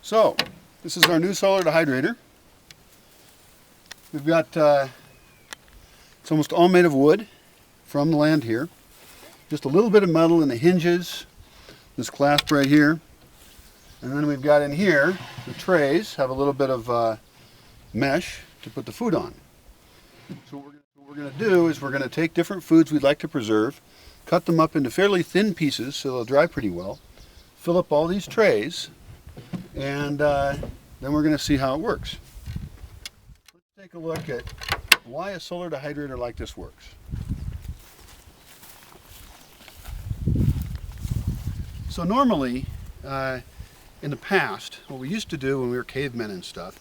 So, this is our new solar dehydrator. We've got, it's almost all made of wood from the land here. Just a little bit of metal in the hinges, this clasp right here. And then we've got in here, the trays have a little bit of mesh to put the food on. So what we're going to do is we're going to take different foods we'd like to preserve, cut them up into fairly thin pieces so they'll dry pretty well, fill up all these trays, and then we're going to see how it works. Let's take a look at why a solar dehydrator like this works. So normally, in the past, what we used to do when we were cavemen and stuff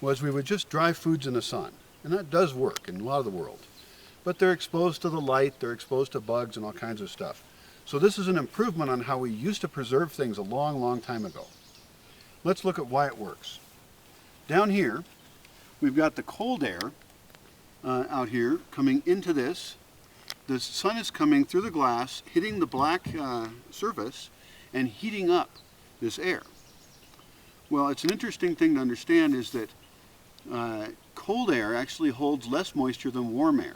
was we would just dry foods in the sun. And that does work in a lot of the world. But they're exposed to the light, they're exposed to bugs and all kinds of stuff. So this is an improvement on how we used to preserve things a long, long time ago. Let's look at why it works. Down here, we've got the cold air out here coming into this. The sun is coming through the glass, hitting the black surface and heating up this air. Well, it's an interesting thing to understand is that cold air actually holds less moisture than warm air.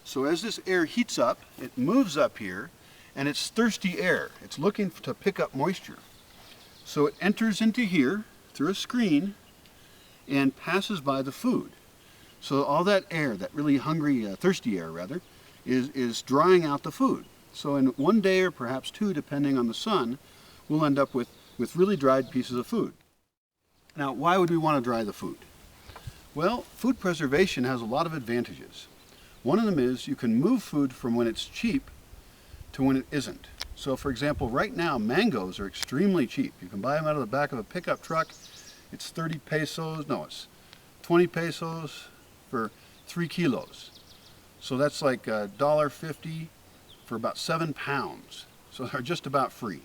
So as this air heats up, it moves up here, and it's thirsty air. It's looking to pick up moisture. So it enters into here through a screen and passes by the food. So all that air, that really hungry, thirsty air rather, is drying out the food. So in one day or perhaps two, depending on the sun, we'll end up with really dried pieces of food. Now, why would we want to dry the food? Well, food preservation has a lot of advantages. One of them is you can move food from when it's cheap to when it isn't. So for example, right now mangoes are extremely cheap. You can buy them out of the back of a pickup truck. It's 30 pesos, no, it's 20 pesos for 3 kilos. So that's like $1.50 for about 7 pounds. So they're just about free.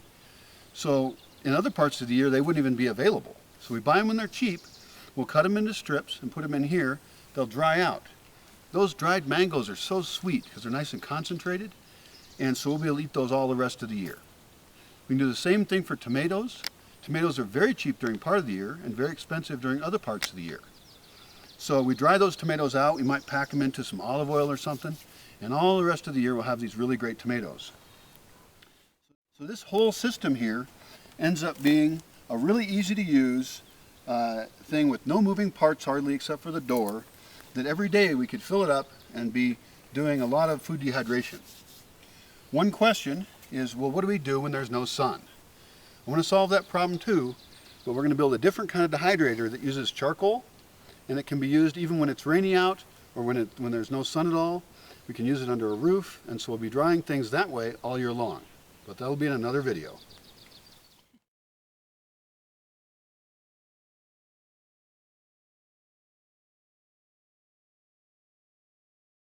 So in other parts of the year, they wouldn't even be available. So we buy them when they're cheap. We'll cut them into strips and put them in here. They'll dry out. Those dried mangoes are so sweet because they're nice and concentrated, and so we'll be able to eat those all the rest of the year. We can do the same thing for tomatoes. Tomatoes are very cheap during part of the year and very expensive during other parts of the year. So we dry those tomatoes out. We might pack them into some olive oil or something, and all the rest of the year we'll have these really great tomatoes. So this whole system here ends up being a really easy to use thing with no moving parts hardly except for the door, that every day we could fill it up and be doing a lot of food dehydration. One question is, well, what do we do when there's no sun? I want to solve that problem too, but we're going to build a different kind of dehydrator that uses charcoal, and it can be used even when it's rainy out or when there's no sun at all. We can use it under a roof, and so we'll be drying things that way all year long. But that'll be in another video.